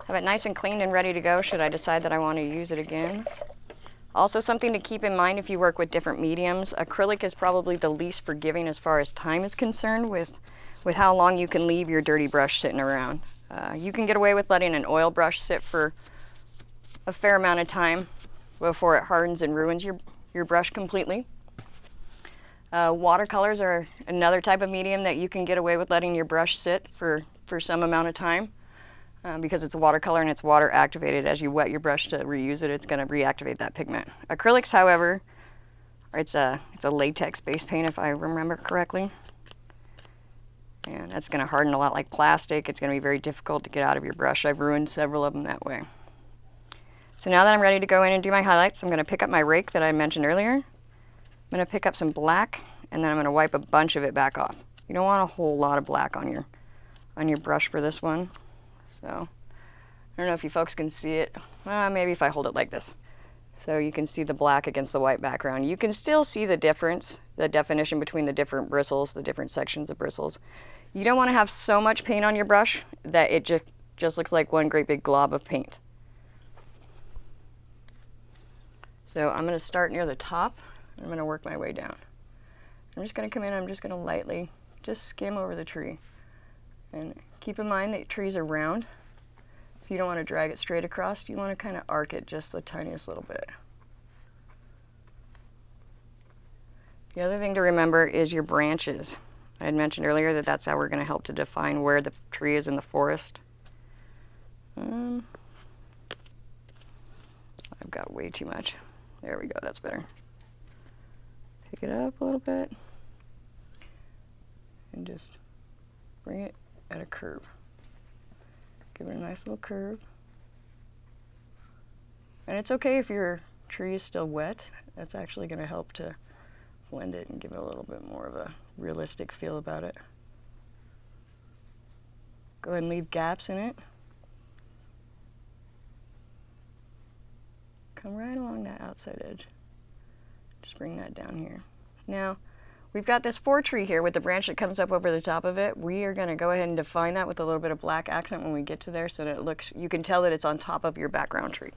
Have it nice and cleaned and ready to go should I decide that I want to use it again. Also, something to keep in mind if you work with different mediums, acrylic is probably the least forgiving as far as time is concerned with how long you can leave your dirty brush sitting around. You can get away with letting an oil brush sit for a fair amount of time before it hardens and ruins your brush completely. Watercolors are another type of medium that you can get away with letting your brush sit for some amount of time. because it's a watercolor and it's water activated. As you wet your brush to reuse it, it's going to reactivate that pigment. Acrylics, however, it's a latex based paint if I remember correctly. And that's going to harden a lot like plastic. It's going to be very difficult to get out of your brush. I've ruined several of them that way. So now that I'm ready to go in and do my highlights, I'm going to pick up my rake that I mentioned earlier. I'm going to pick up some black, and then I'm going to wipe a bunch of it back off. You don't want a whole lot of black on your brush for this one. So I don't know if you folks can see it. Maybe if I hold it like this. So you can see the black against the white background. You can still see the difference, the definition between the different bristles, the different sections of bristles. You don't want to have so much paint on your brush that it just looks like one great big glob of paint. So I'm going to start near the top, and I'm going to work my way down. I'm just going to come in, I'm just going to lightly just skim over the tree. And keep in mind that trees are round, so you don't want to drag it straight across. You want to kind of arc it just the tiniest little bit. The other thing to remember is your branches. I had mentioned earlier that that's how we're going to help to define where the tree is in the forest. I've got way too much. There we go, that's better. Pick it up a little bit and just bring it at a curve. Give it a nice little curve. And it's okay if your tree is still wet. That's actually going to help to blend it and give it a little bit more of a realistic feel about it. Go ahead and leave gaps in it. Come right along that outside edge. Just bring that down here. Now, we've got this fore tree here with the branch that comes up over the top of it. We are going to go ahead and define that with a little bit of black accent when we get to there so that it looks, you can tell that it's on top of your background tree.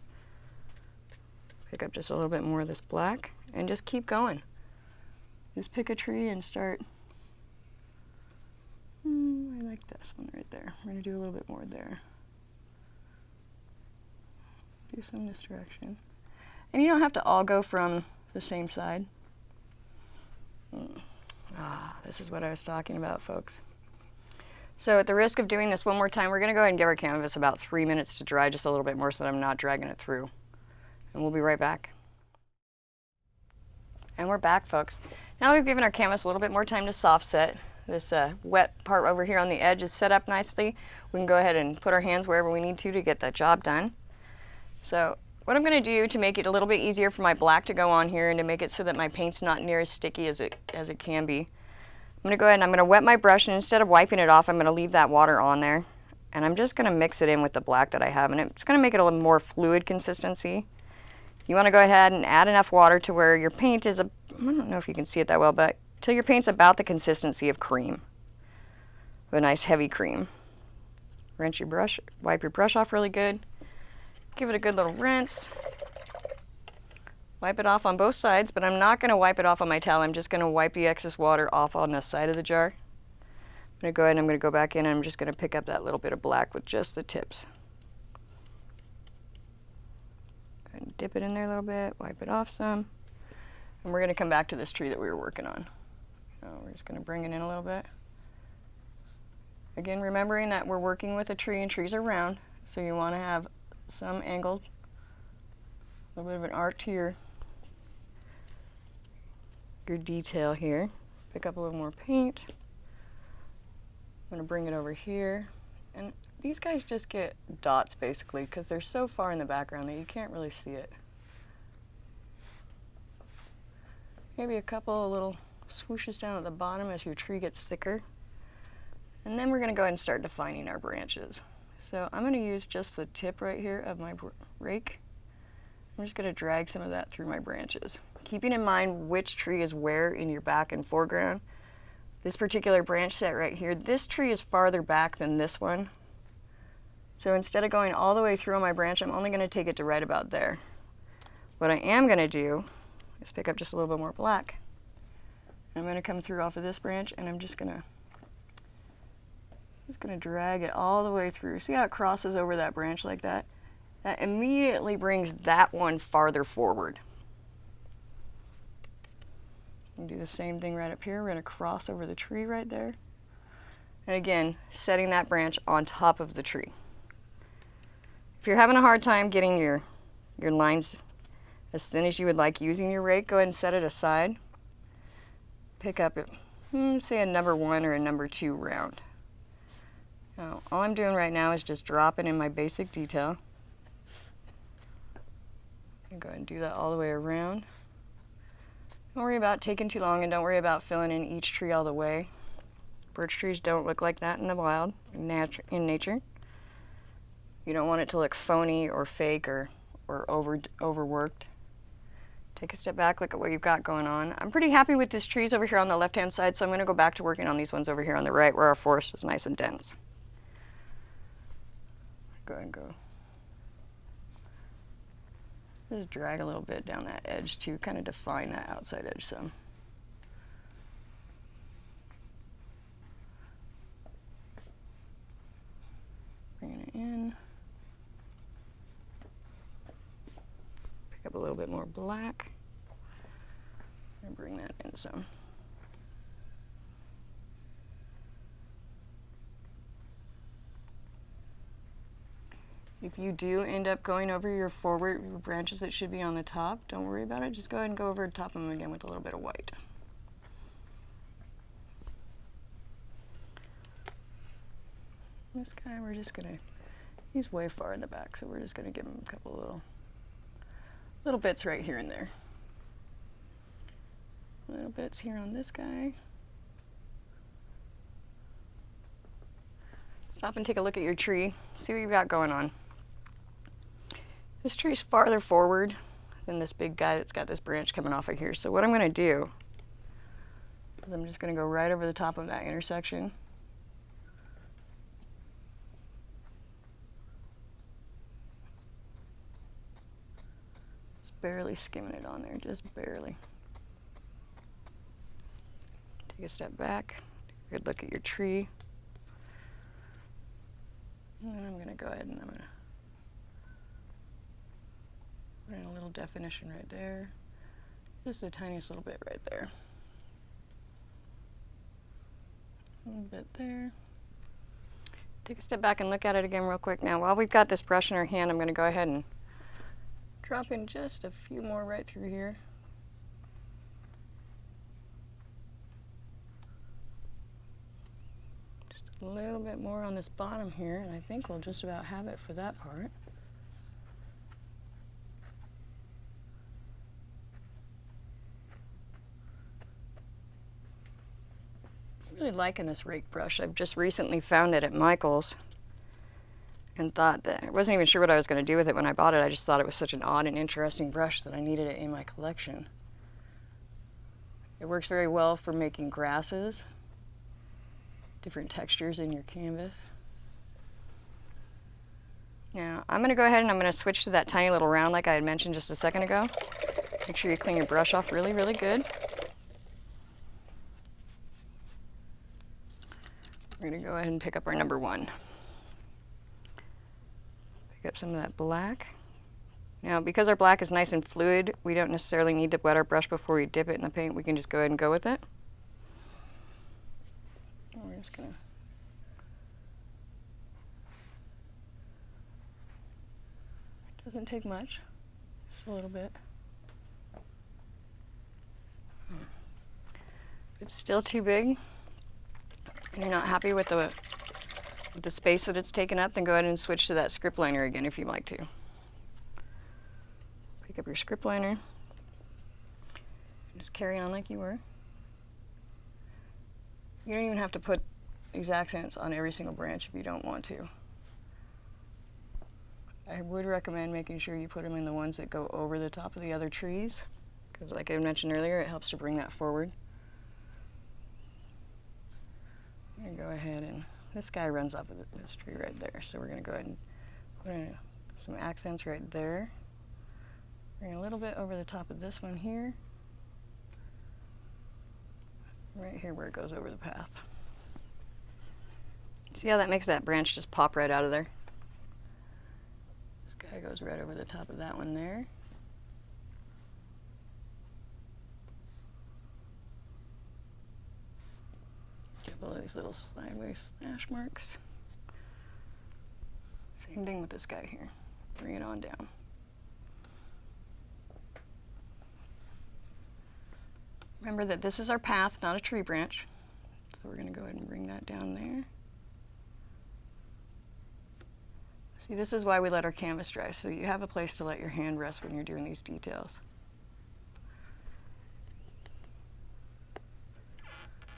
Pick up just a little bit more of this black and just keep going. Just pick a tree and start. I like this one right there. I'm going to do a little bit more there. Do some this direction. And you don't have to all go from the same side. This is what I was talking about, folks. So at the risk of doing this one more time, we're going to go ahead and give our canvas about 3 minutes to dry just a little bit more so that I'm not dragging it through. And we'll be right back. And we're back, folks. Now that we've given our canvas a little bit more time to soft set, this wet part over here on the edge is set up nicely. We can go ahead and put our hands wherever we need to get that job done. So what I'm going to do to make it a little bit easier for my black to go on here and to make it so that my paint's not near as sticky as it can be, I'm going to go ahead and I'm going to wet my brush, and instead of wiping it off, I'm going to leave that water on there. And I'm just going to mix it in with the black that I have, and it's going to make it a little more fluid consistency. You want to go ahead and add enough water to where your paint is, I don't know if you can see it that well, but till your paint's about the consistency of cream. A nice heavy cream. Rinse your brush, wipe your brush off really good. Give it a good little rinse. Wipe it off on both sides, but I'm not going to wipe it off on my towel. I'm just going to wipe the excess water off on the side of the jar. I'm going to go ahead and I'm going to go back in and I'm just going to pick up that little bit of black with just the tips. And dip it in there a little bit, wipe it off some. And we're going to come back to this tree that we were working on. So we're just going to bring it in a little bit. Again, remembering that we're working with a tree and trees are round, so you want to have some angled, a little bit of an arc to your detail here. Pick up a little more paint. I'm going to bring it over here. And these guys just get dots basically because they're so far in the background that you can't really see it. Maybe a couple of little swooshes down at the bottom as your tree gets thicker. And then we're going to go ahead and start defining our branches. So I'm going to use just the tip right here of my rake. I'm just going to drag some of that through my branches. Keeping in mind which tree is where in your back and foreground. This particular branch set right here, this tree is farther back than this one. So instead of going all the way through on my branch, I'm only going to take it to right about there. What I am going to do is pick up just a little bit more black. I'm going to come through off of this branch and I'm just going to drag it all the way through. See how it crosses over that branch like that? That immediately brings that one farther forward. And do the same thing right up here. We're going to cross over the tree right there. And again, setting that branch on top of the tree. If you're having a hard time getting your lines as thin as you would like using your rake, go ahead and set it aside. Pick up, say a number 1 or a number 2 round. Now, all I'm doing right now is just dropping in my basic detail. Go ahead and do that all the way around. Don't worry about taking too long, and don't worry about filling in each tree all the way. Birch trees don't look like that in the wild, in nature. You don't want it to look phony or fake or overworked. Take a step back, look at what you've got going on. I'm pretty happy with these trees over here on the left-hand side, so I'm going to go back to working on these ones over here on the right where our forest is nice and dense. Go ahead and go. Just drag a little bit down that edge to kind of define that outside edge some. Bringing it in. Pick up a little bit more black and bring that in some. If you do end up going over your branches that should be on the top, don't worry about it. Just go ahead and go over the top of them again with a little bit of white. This guy, we're just gonna, he's way far in the back, so we're just gonna give him a couple little bits right here and there. Little bits here on this guy. Stop and take a look at your tree. See what you've got going on. This tree's farther forward than this big guy that's got this branch coming off of here. So what I'm going to do is I'm just going to go right over the top of that intersection. Just barely skimming it on there, just barely. Take a step back, take a good look at your tree. And then I'm going to go ahead and I'm going to put in a little definition right there. Just the tiniest little bit right there. A little bit there. Take a step back and look at it again real quick. Now, while we've got this brush in our hand, I'm going to go ahead and drop in just a few more right through here. Just a little bit more on this bottom here, and I think we'll just about have it for that part. Really liking this rake brush. I've just recently found it at Michael's and thought that I wasn't even sure what I was going to do with it when I bought it. I just thought it was such an odd and interesting brush that I needed it in my collection. It works very well for making grasses, different textures in your canvas. Now I'm going to go ahead and I'm going to switch to that tiny little round like I had mentioned just a second ago. Make sure you clean your brush off really, really good. We're going to go ahead and pick up our number 1. Pick up some of that black. Now, because our black is nice and fluid, we don't necessarily need to wet our brush before we dip it in the paint. We can just go ahead and go with it. And we're just going to doesn't take much, just a little bit. If it's still too big, and you're not happy with the space that it's taken up, then go ahead and switch to that script liner again if you'd like to. Pick up your script liner and just carry on like you were. You don't even have to put these accents on every single branch if you don't want to. I would recommend making sure you put them in the ones that go over the top of the other trees, because like I mentioned earlier, it helps to bring that forward. I'm going to go ahead and, this guy runs off of this tree right there, so we're going to go ahead and put in some accents right there. Bring a little bit over the top of this one here. Right here where it goes over the path. See how that makes that branch just pop right out of there? This guy goes right over the top of that one there. Couple of these little sideways slash marks. Same thing with this guy here. bring it on down. Remember that this is our path, not a tree branch. So we're going to go ahead and bring that down there. See, this is why we let our canvas dry, so you have a place to let your hand rest when you're doing these details.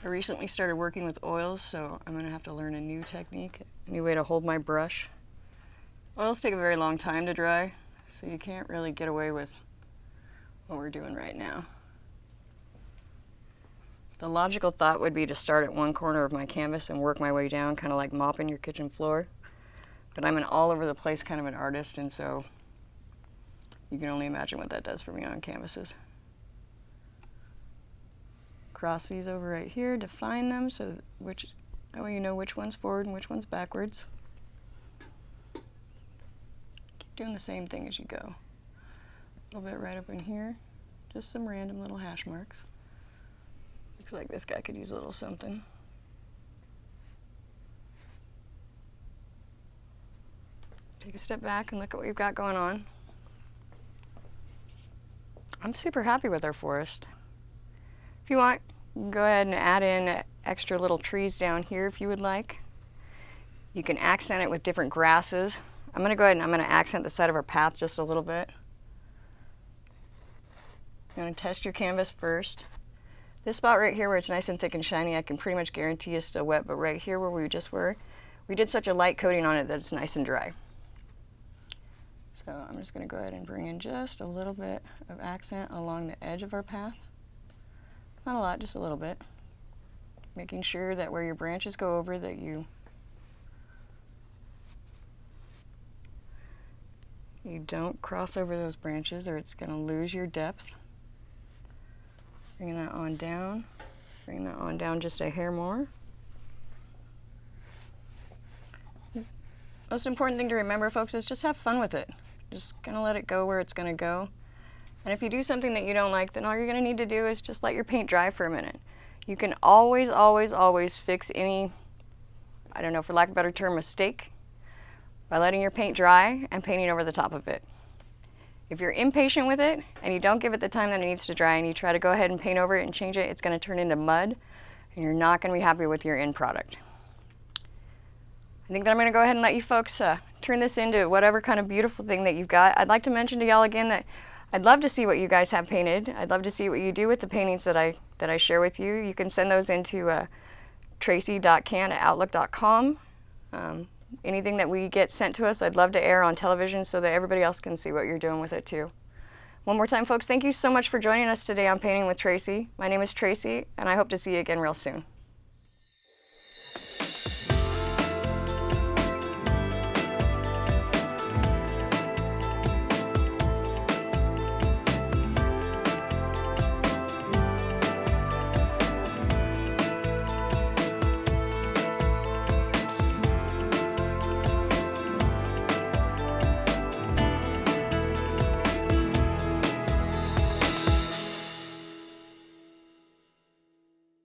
I recently started working with oils, so I'm going to have to learn a new technique, a new way to hold my brush. Oils take a very long time to dry, so you can't really get away with what we're doing right now. The logical thought would be to start at one corner of my canvas and work my way down, kind of like mopping your kitchen floor. But I'm an all over the place kind of an artist, and so you can only imagine what that does for me on canvases. Cross these over right here, define them so that way you know which one's forward and which one's backwards. Keep doing the same thing as you go. A little bit right up in here, just some random little hash marks. Looks like this guy could use a little something. Take a step back and look at what we've got going on. I'm super happy with our forest. If you want, you can go ahead and add in extra little trees down here if you would like. You can accent it with different grasses. I'm going to go ahead and I'm going to accent the side of our path just a little bit. I'm going to test your canvas first. This spot right here where it's nice and thick and shiny, I can pretty much guarantee is still wet, but right here where we just were, we did such a light coating on it that it's nice and dry. So I'm just going to go ahead and bring in just a little bit of accent along the edge of our path. Not a lot, just a little bit. Making sure that where your branches go over that you don't cross over those branches or it's going to lose your depth. Bringing that on down. Bring that on down just a hair more. Most important thing to remember, folks, is just have fun with it. Just kind of let it go where it's going to go. And if you do something that you don't like, then all you're going to need to do is just let your paint dry for a minute. You can always, always, always fix any, I don't know, for lack of a better term, mistake by letting your paint dry and painting over the top of it. If you're impatient with it and you don't give it the time that it needs to dry and you try to go ahead and paint over it and change it, it's going to turn into mud and you're not going to be happy with your end product. I think that I'm going to go ahead and let you folks turn this into whatever kind of beautiful thing that you've got. I'd like to mention to y'all again that I'd love to see what you guys have painted. I'd love to see what you do with the paintings that I share with you. You can send those into traci.can@outlook.com. Anything that we get sent to us, I'd love to air on television so that everybody else can see what you're doing with it too. One more time, folks, thank you so much for joining us today on Painting with Traci. My name is Traci, and I hope to see you again real soon.